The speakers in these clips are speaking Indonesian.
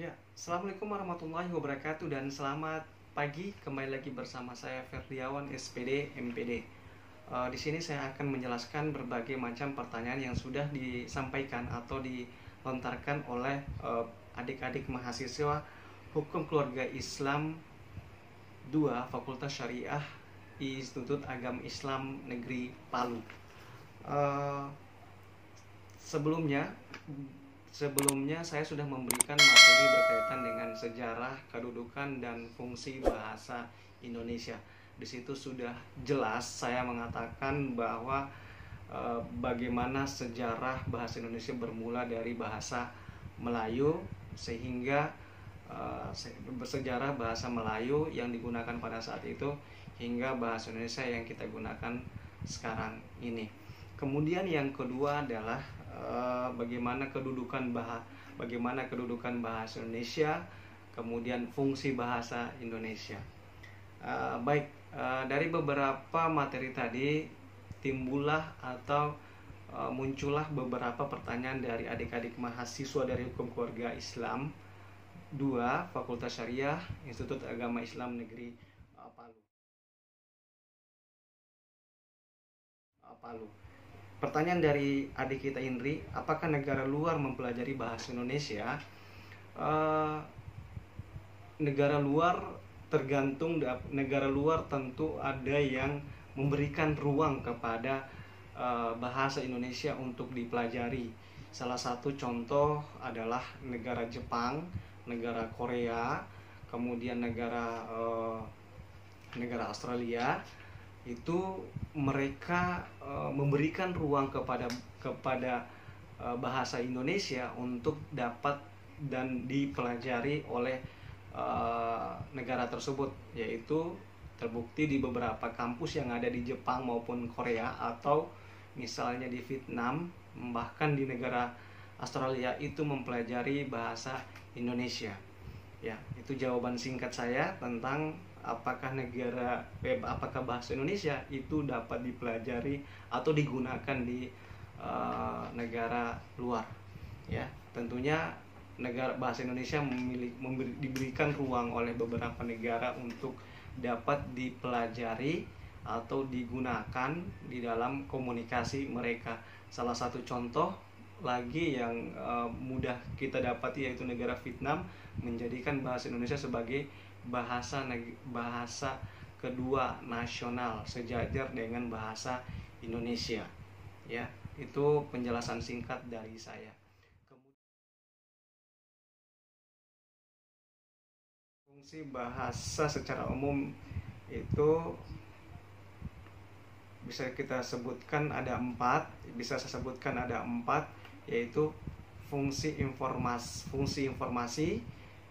Ya, Assalamualaikum warahmatullahi wabarakatuh dan selamat pagi. Kembali lagi bersama saya Ferdiawan SPD MPD. Di sini saya akan menjelaskan berbagai macam pertanyaan yang sudah disampaikan atau dilontarkan oleh adik-adik mahasiswa Hukum Keluarga Islam 2 Fakultas Syariah Institut Agama Islam Negeri Palu. Eh, Sebelumnya saya sudah memberikan materi berkaitan dengan sejarah, kedudukan, dan fungsi bahasa Indonesia. Di situ sudah jelas saya mengatakan bahwa bagaimana sejarah bahasa Indonesia bermula dari bahasa Melayu, sehingga sejarah bahasa Melayu yang digunakan pada saat itu hingga bahasa Indonesia yang kita gunakan sekarang ini. Kemudian yang kedua adalah bagaimana kedudukan bahasa Indonesia, kemudian fungsi bahasa Indonesia. Dari beberapa materi tadi timbullah atau muncullah beberapa pertanyaan dari adik-adik mahasiswa dari Hukum Keluarga Islam 2 Fakultas Syariah Institut Agama Islam Negeri Palu. Pertanyaan dari adik kita Indri, apakah negara luar mempelajari bahasa Indonesia? Negara luar tergantung, negara luar tentu ada yang memberikan ruang kepada bahasa Indonesia untuk dipelajari. Salah satu contoh adalah negara Jepang, negara Korea, kemudian negara Australia. Itu mereka memberikan ruang kepada bahasa Indonesia untuk dapat dan dipelajari oleh negara tersebut, yaitu terbukti di beberapa kampus yang ada di Jepang maupun Korea, atau misalnya di Vietnam, bahkan di negara Australia itu mempelajari bahasa Indonesia. Ya, itu jawaban singkat saya tentang apakah bahasa Indonesia itu dapat dipelajari atau digunakan di negara luar. Ya, tentunya bahasa Indonesia diberikan ruang oleh beberapa negara untuk dapat dipelajari atau digunakan di dalam komunikasi mereka. Salah satu contoh lagi yang mudah kita dapati yaitu negara Vietnam menjadikan bahasa Indonesia sebagai bahasa kedua nasional sejajar dengan bahasa Indonesia. Ya, itu penjelasan singkat dari saya. Fungsi bahasa secara umum itu bisa kita sebutkan ada empat, yaitu fungsi informasi,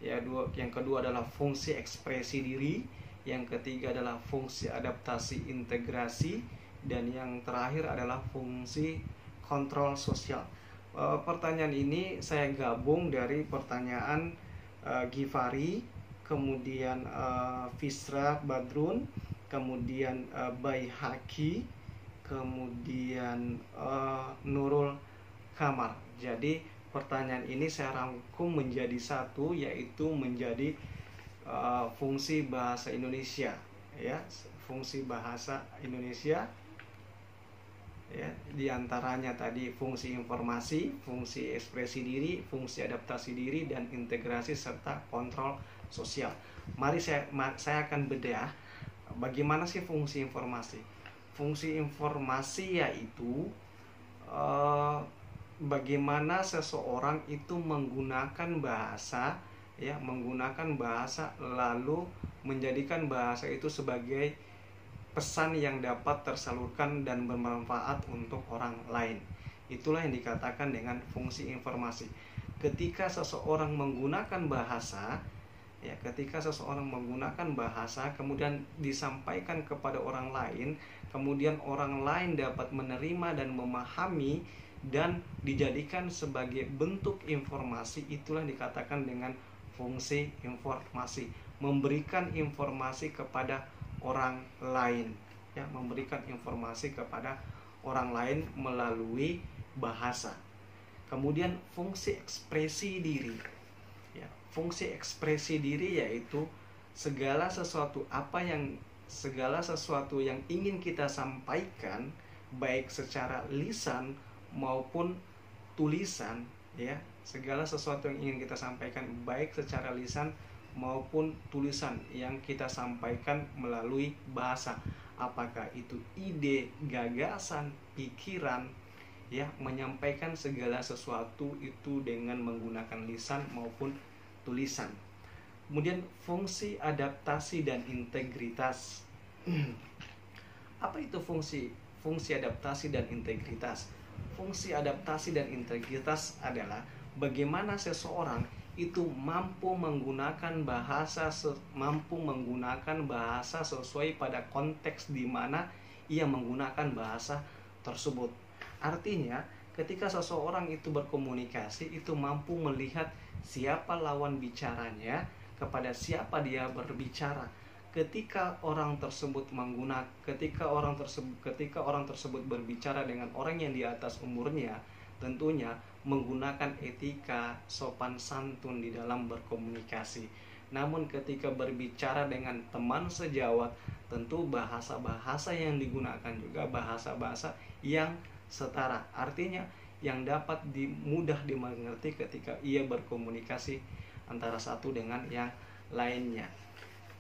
yang kedua adalah fungsi ekspresi diri, yang ketiga adalah fungsi adaptasi integrasi, dan yang terakhir adalah fungsi kontrol sosial. Pertanyaan ini saya gabung dari pertanyaan Gifari, kemudian Fisra Badrun, kemudian Baihaqi, kemudian Nurul Kamar. Jadi pertanyaan ini saya rangkum menjadi satu, yaitu menjadi fungsi bahasa Indonesia, ya, fungsi bahasa Indonesia, ya, diantaranya tadi fungsi informasi, fungsi ekspresi diri, fungsi adaptasi diri, dan integrasi serta kontrol sosial. Mari saya akan bedah bagaimana sih fungsi informasi. Fungsi informasi yaitu bagaimana seseorang itu menggunakan bahasa, lalu menjadikan bahasa itu sebagai pesan yang dapat tersalurkan dan bermanfaat untuk orang lain. Itulah yang dikatakan dengan fungsi informasi. Ketika seseorang menggunakan bahasa, kemudian disampaikan kepada orang lain, kemudian orang lain dapat menerima dan memahami dan dijadikan sebagai bentuk informasi, itulah dikatakan dengan fungsi informasi. Memberikan informasi kepada orang lain, melalui bahasa. Kemudian fungsi ekspresi diri. fungsi ekspresi diri yaitu segala sesuatu yang ingin kita sampaikan, baik secara lisan maupun tulisan, ya, segala sesuatu yang ingin kita sampaikan baik secara lisan maupun tulisan yang kita sampaikan melalui bahasa, apakah itu ide, gagasan, pikiran, ya, menyampaikan segala sesuatu itu dengan menggunakan lisan maupun tulisan. Kemudian fungsi adaptasi dan integritas. Apa itu fungsi adaptasi dan integritas? Fungsi adaptasi dan integritas adalah bagaimana seseorang itu mampu menggunakan bahasa sesuai pada konteks di mana ia menggunakan bahasa tersebut. Artinya, ketika seseorang itu berkomunikasi, itu mampu melihat siapa lawan bicaranya, kepada siapa dia berbicara. Ketika orang tersebut berbicara dengan orang yang di atas umurnya, tentunya menggunakan etika sopan santun di dalam berkomunikasi. Namun ketika berbicara dengan teman sejawat, tentu bahasa-bahasa yang digunakan juga bahasa-bahasa yang setara, artinya yang dapat mudah dimengerti ketika ia berkomunikasi antara satu dengan yang lainnya.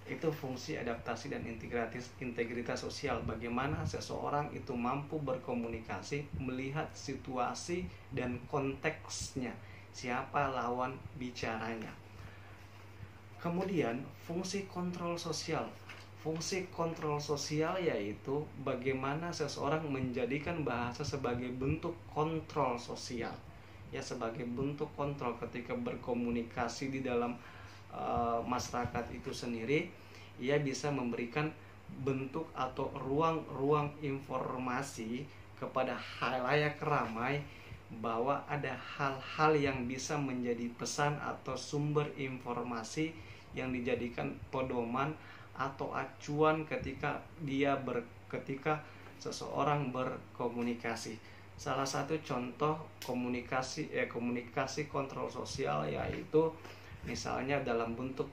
Itu fungsi adaptasi dan integritas sosial. Bagaimana seseorang itu mampu berkomunikasi, melihat situasi dan konteksnya, siapa lawan bicaranya. Kemudian fungsi kontrol sosial. Fungsi kontrol sosial yaitu bagaimana seseorang menjadikan bahasa sebagai bentuk kontrol sosial, ya, sebagai bentuk kontrol ketika berkomunikasi di dalam masyarakat itu sendiri. Ia bisa memberikan bentuk atau ruang informasi kepada halayak ramai bahwa ada hal-hal yang bisa menjadi pesan atau sumber informasi yang dijadikan pedoman atau acuan ketika seseorang berkomunikasi. Salah satu contoh komunikasi kontrol sosial yaitu misalnya dalam bentuk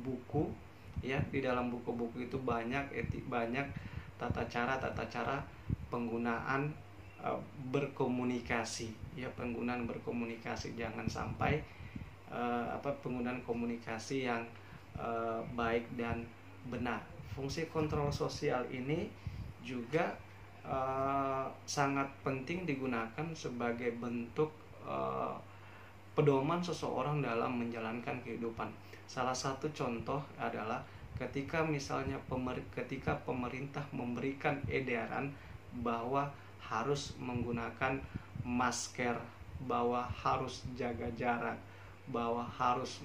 buku, ya. Di dalam buku-buku itu banyak tata cara penggunaan berkomunikasi, ya, penggunaan berkomunikasi. Jangan sampai penggunaan komunikasi yang baik dan benar. Fungsi kontrol sosial ini juga sangat penting digunakan sebagai bentuk pedoman seseorang dalam menjalankan kehidupan. Salah satu contoh adalah ketika misalnya ketika pemerintah memberikan edaran bahwa harus menggunakan masker, bahwa harus jaga jarak, bahwa harus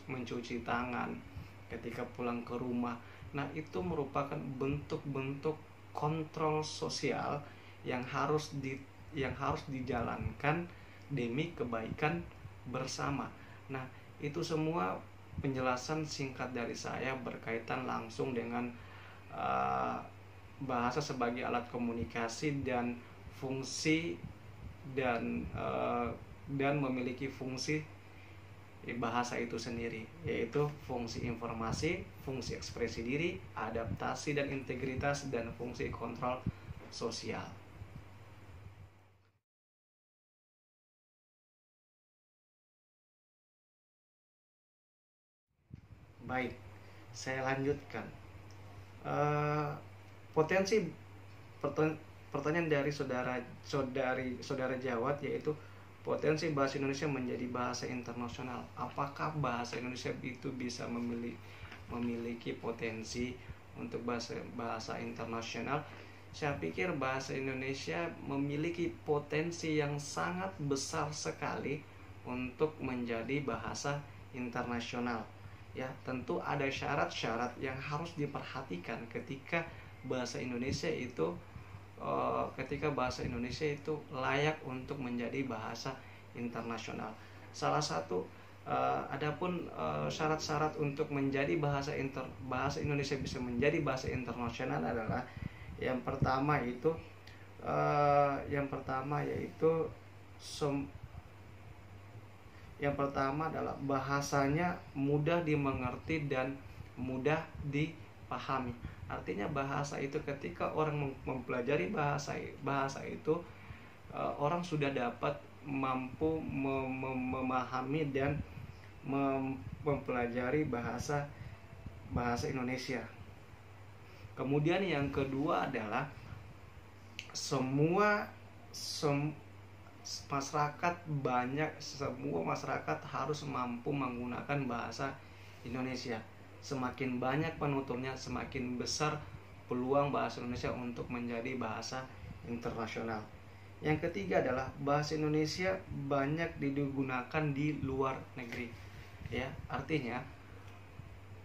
mencuci tangan ketika pulang ke rumah. Nah, itu merupakan bentuk-bentuk kontrol sosial yang harus dijalankan demi kebaikan bersama. Nah, itu semua penjelasan singkat dari saya berkaitan langsung dengan bahasa sebagai alat komunikasi dan fungsi dan memiliki fungsi bahasa itu sendiri, yaitu fungsi informasi, fungsi ekspresi diri, adaptasi dan integritas, dan fungsi kontrol sosial. Baik, saya lanjutkan. Potensi pertanyaan dari saudara Jawad, yaitu potensi bahasa Indonesia menjadi bahasa internasional. Apakah bahasa Indonesia itu bisa memiliki potensi untuk bahasa internasional? Saya pikir bahasa Indonesia memiliki potensi yang sangat besar sekali untuk menjadi bahasa internasional. Ya, tentu ada syarat-syarat yang harus diperhatikan ketika bahasa Indonesia itu layak untuk menjadi bahasa internasional. Salah satu adapun syarat-syarat untuk menjadi bahasa Indonesia bisa menjadi bahasa internasional adalah yang pertama yaitu Yang pertama adalah bahasanya mudah dimengerti dan mudah dipahami. Artinya bahasa itu ketika orang mempelajari bahasa itu, orang sudah dapat mampu memahami dan mempelajari bahasa Indonesia. Kemudian yang kedua adalah semua masyarakat harus mampu menggunakan bahasa Indonesia. Semakin banyak penuturnya, semakin besar peluang bahasa Indonesia untuk menjadi bahasa internasional. Yang ketiga adalah bahasa Indonesia banyak digunakan di luar negeri. Ya, artinya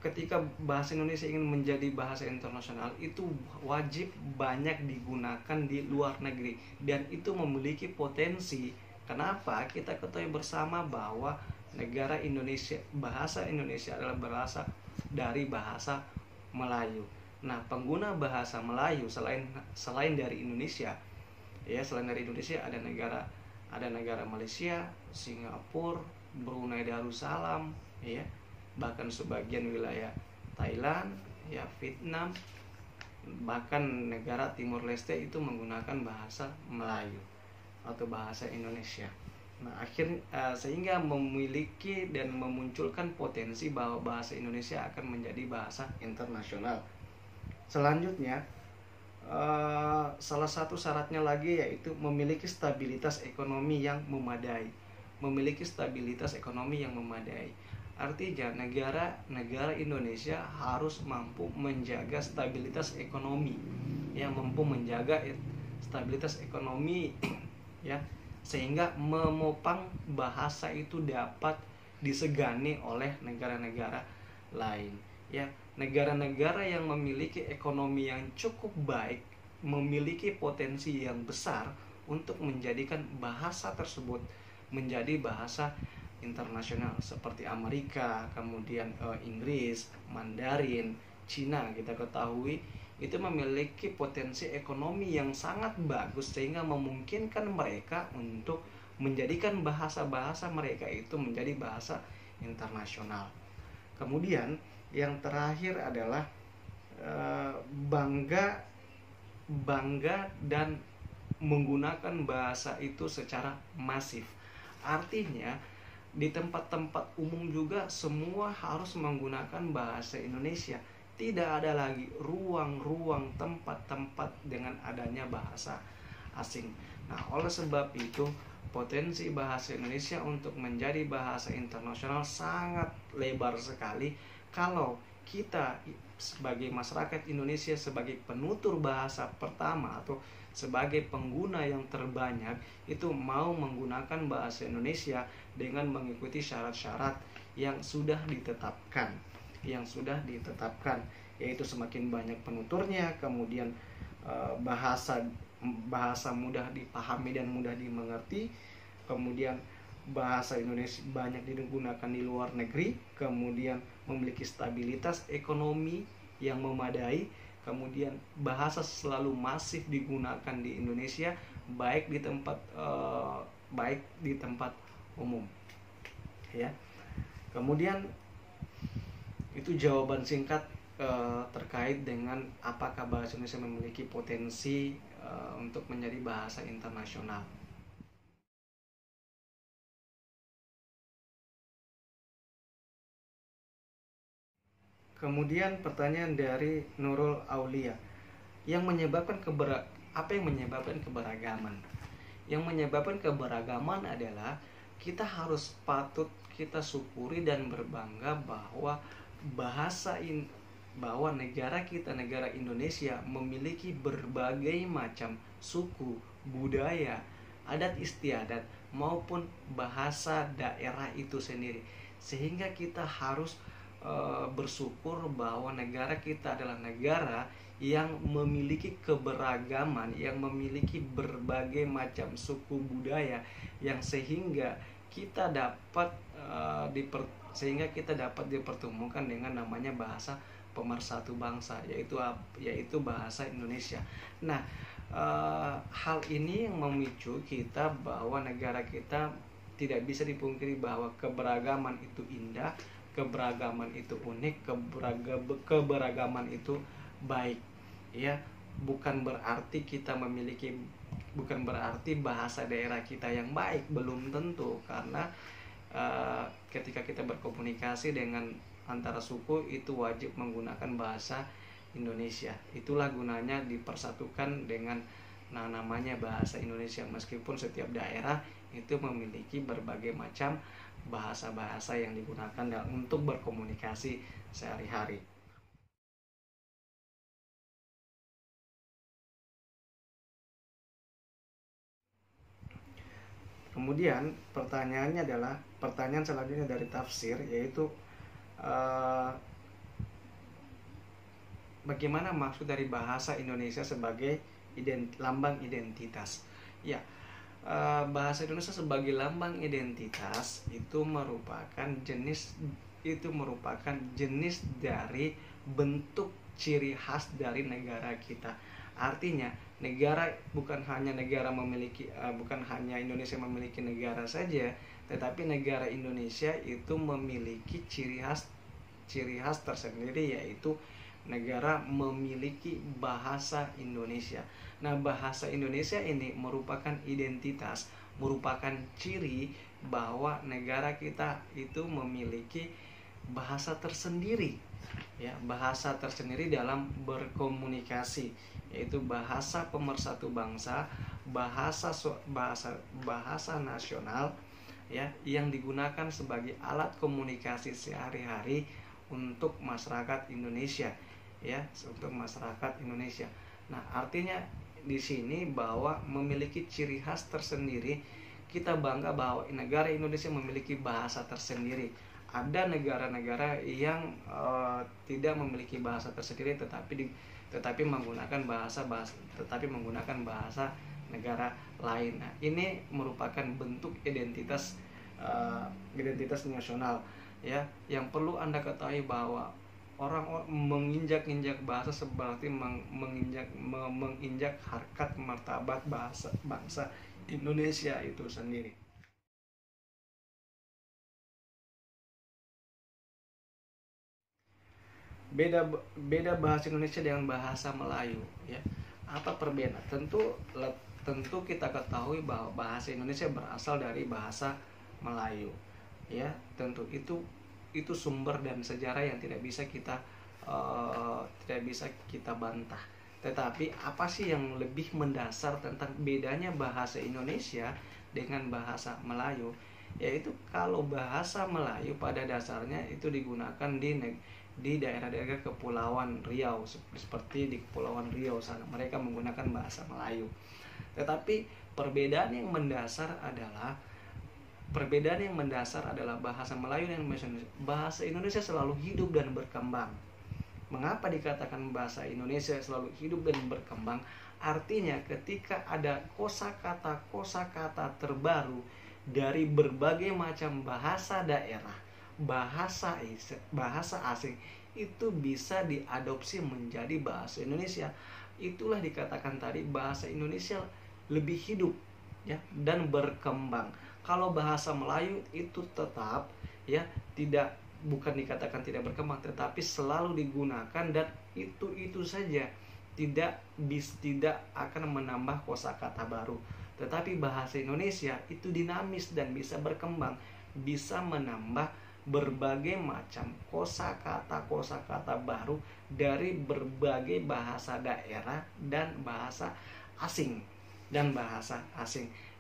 ketika bahasa Indonesia ingin menjadi bahasa internasional, itu wajib banyak digunakan di luar negeri, dan itu memiliki potensi. Kenapa? Kita ketahui bersama bahwa negara Indonesia, bahasa Indonesia adalah berasal dari bahasa Melayu. Nah, pengguna bahasa Melayu selain dari Indonesia, ya, selain dari Indonesia ada negara Malaysia, Singapura, Brunei Darussalam, ya, bahkan sebagian wilayah Thailand, ya, Vietnam, bahkan negara Timur Leste itu menggunakan bahasa Melayu atau bahasa Indonesia. Nah, sehingga memiliki dan memunculkan potensi bahwa bahasa Indonesia akan menjadi bahasa internasional. Selanjutnya, salah satu syaratnya lagi yaitu memiliki stabilitas ekonomi yang memadai. Artinya negara Indonesia harus mampu menjaga stabilitas ekonomi, ya, sehingga memopang bahasa itu dapat disegani oleh negara-negara lain. Ya, negara-negara yang memiliki ekonomi yang cukup baik memiliki potensi yang besar untuk menjadikan bahasa tersebut menjadi bahasa internasional, seperti Amerika, kemudian Inggris, Mandarin, Cina. Kita ketahui itu memiliki potensi ekonomi yang sangat bagus, sehingga memungkinkan mereka untuk menjadikan bahasa-bahasa mereka itu menjadi bahasa internasional. Kemudian yang terakhir adalah bangga dan menggunakan bahasa itu secara masif. Artinya di tempat-tempat umum juga semua harus menggunakan bahasa Indonesia. Tidak ada lagi ruang-ruang tempat-tempat dengan adanya bahasa asing. Nah, oleh sebab itu potensi bahasa Indonesia untuk menjadi bahasa internasional sangat lebar sekali kalau kita sebagai masyarakat Indonesia, sebagai penutur bahasa pertama atau sebagai pengguna yang terbanyak, itu mau menggunakan bahasa Indonesia dengan mengikuti syarat-syarat yang sudah ditetapkan, yaitu semakin banyak penuturnya, kemudian bahasa mudah dipahami dan mudah dimengerti, kemudian bahasa Indonesia banyak digunakan di luar negeri, kemudian memiliki stabilitas ekonomi yang memadai, kemudian bahasa selalu masif digunakan di Indonesia, baik di tempat umum, ya. Kemudian itu jawaban singkat terkait dengan apakah bahasa Indonesia memiliki potensi untuk menjadi bahasa internasional. Kemudian pertanyaan dari Nurul Aulia, apa yang menyebabkan keberagaman? Yang menyebabkan keberagaman adalah kita harus patut kita syukuri dan berbangga bahwa bahwa negara kita, negara Indonesia, memiliki berbagai macam suku, budaya, adat istiadat maupun bahasa daerah itu sendiri, sehingga kita harus bersyukur bahwa negara kita adalah negara yang memiliki keberagaman, yang memiliki berbagai macam suku budaya, yang sehingga kita dapat dipertemukan dengan namanya bahasa pemersatu bangsa, yaitu bahasa Indonesia. Nah, hal ini yang memicu kita bahwa negara kita tidak bisa dipungkiri bahwa keberagaman itu indah, keberagaman itu unik, keberagaman itu baik. Ya, bukan berarti kita memiliki, bukan berarti bahasa daerah kita yang baik, belum tentu, karena ketika kita berkomunikasi dengan antara suku itu wajib menggunakan bahasa Indonesia. Itulah gunanya dipersatukan dengan namanya bahasa Indonesia, meskipun setiap daerah itu memiliki berbagai macam bahasa-bahasa yang digunakan untuk berkomunikasi sehari-hari. Kemudian pertanyaannya adalah, pertanyaan selanjutnya dari tafsir, yaitu bagaimana maksud dari bahasa Indonesia sebagai lambang identitas? Ya, bahasa Indonesia sebagai lambang identitas itu merupakan jenis dari bentuk ciri khas dari negara kita. Artinya negara bukan hanya Indonesia memiliki negara saja, tetapi negara Indonesia itu memiliki ciri khas tersendiri, yaitu negara memiliki bahasa Indonesia. Nah, bahasa Indonesia ini merupakan identitas, merupakan ciri bahwa negara kita itu memiliki bahasa tersendiri, ya, bahasa tersendiri dalam berkomunikasi, yaitu bahasa pemersatu bangsa, bahasa nasional, ya, yang digunakan sebagai alat komunikasi sehari-hari untuk masyarakat Indonesia, ya, untuk masyarakat Indonesia. Nah, artinya di sini bahwa memiliki ciri khas tersendiri, kita bangga bahwa negara Indonesia memiliki bahasa tersendiri. Ada negara-negara yang tidak memiliki bahasa tersendiri, tetapi menggunakan bahasa negara lain. Nah, ini merupakan bentuk identitas nasional, ya, yang perlu Anda ketahui bahwa orang menginjak bahasa seperti menginjak harkat martabat bangsa Indonesia itu sendiri. Beda bahasa Indonesia dengan bahasa Melayu, ya. Apa perbedaan? Tentu kita ketahui bahwa bahasa Indonesia berasal dari bahasa Melayu, ya. Tentu itu sumber dan sejarah yang tidak bisa kita bantah. Tetapi apa sih yang lebih mendasar tentang bedanya bahasa Indonesia dengan bahasa Melayu? Yaitu kalau bahasa Melayu pada dasarnya itu digunakan di daerah-daerah Kepulauan Riau, seperti di Kepulauan Riau sana mereka menggunakan bahasa Melayu. Tetapi perbedaan yang mendasar adalah bahasa Melayu dan bahasa Indonesia selalu hidup dan berkembang. Mengapa dikatakan bahasa Indonesia selalu hidup dan berkembang? Artinya ketika ada kosakata terbaru dari berbagai macam bahasa daerah, bahasa asing, itu bisa diadopsi menjadi bahasa Indonesia. Itulah dikatakan tadi bahasa Indonesia lebih hidup, ya, dan berkembang. Kalau bahasa Melayu itu tetap, ya, bukan dikatakan tidak berkembang, tetapi selalu digunakan dan itu saja, tidak akan menambah kosakata baru. Tetapi bahasa Indonesia itu dinamis dan bisa berkembang, bisa menambah berbagai macam kosakata baru dari berbagai bahasa daerah dan bahasa asing.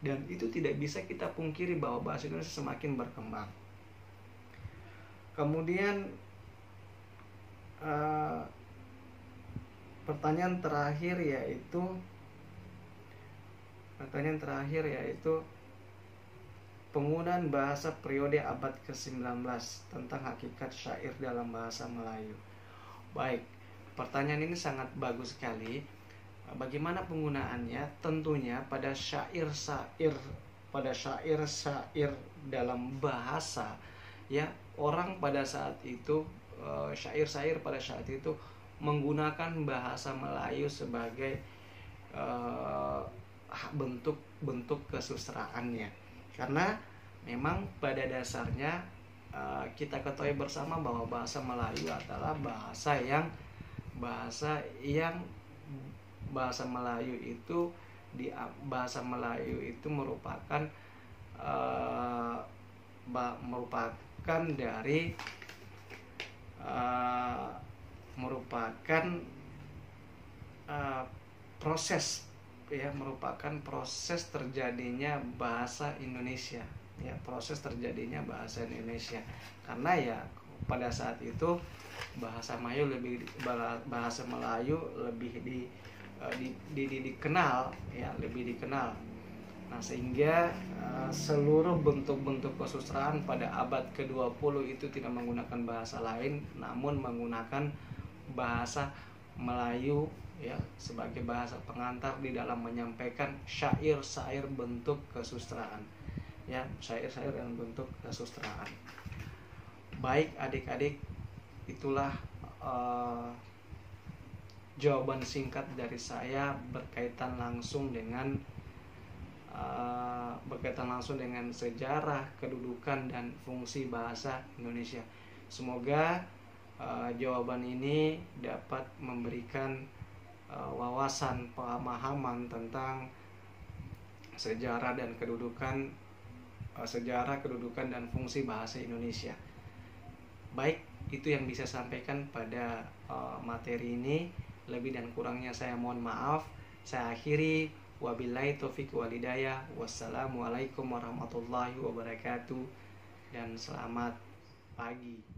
Dan itu tidak bisa kita pungkiri bahwa bahasa Indonesia semakin berkembang. Kemudian pertanyaan terakhir yaitu penggunaan bahasa periode abad ke-19 tentang hakikat syair dalam bahasa Melayu. Baik, pertanyaan ini sangat bagus sekali. Bagaimana penggunaannya? Tentunya pada syair-syair dalam bahasa, ya, orang pada saat itu syair-syair pada saat itu menggunakan bahasa Melayu sebagai bentuk kesustraannya. Karena Memang pada dasarnya kita ketahui bersama bahwa bahasa Melayu adalah bahasa yang bahasa Melayu itu bahasa Melayu itu merupakan dari merupakan proses, ya, merupakan proses terjadinya bahasa Indonesia, ya, proses terjadinya bahasa Indonesia. Karena ya pada saat itu bahasa Melayu lebih dikenal, ya, lebih dikenal. Nah, sehingga seluruh bentuk-bentuk kesusastraan pada abad ke-20 itu tidak menggunakan bahasa lain, namun menggunakan bahasa Melayu, ya, sebagai bahasa pengantar di dalam menyampaikan syair-syair bentuk kesusastraan, ya, syair-syair yang bentuk kesusastraan. Baik adik-adik, itulah jawaban singkat dari saya berkaitan langsung dengan sejarah, kedudukan, dan fungsi bahasa Indonesia. Semoga jawaban ini dapat memberikan wawasan, pemahaman tentang sejarah kedudukan dan fungsi bahasa Indonesia. Baik, itu yang bisa sampaikan pada materi ini. Lebih dan kurangnya saya mohon maaf. Saya akhiri, wabillahi taufiq wal hidayah. Wassalamualaikum warahmatullahi wabarakatuh, dan selamat pagi.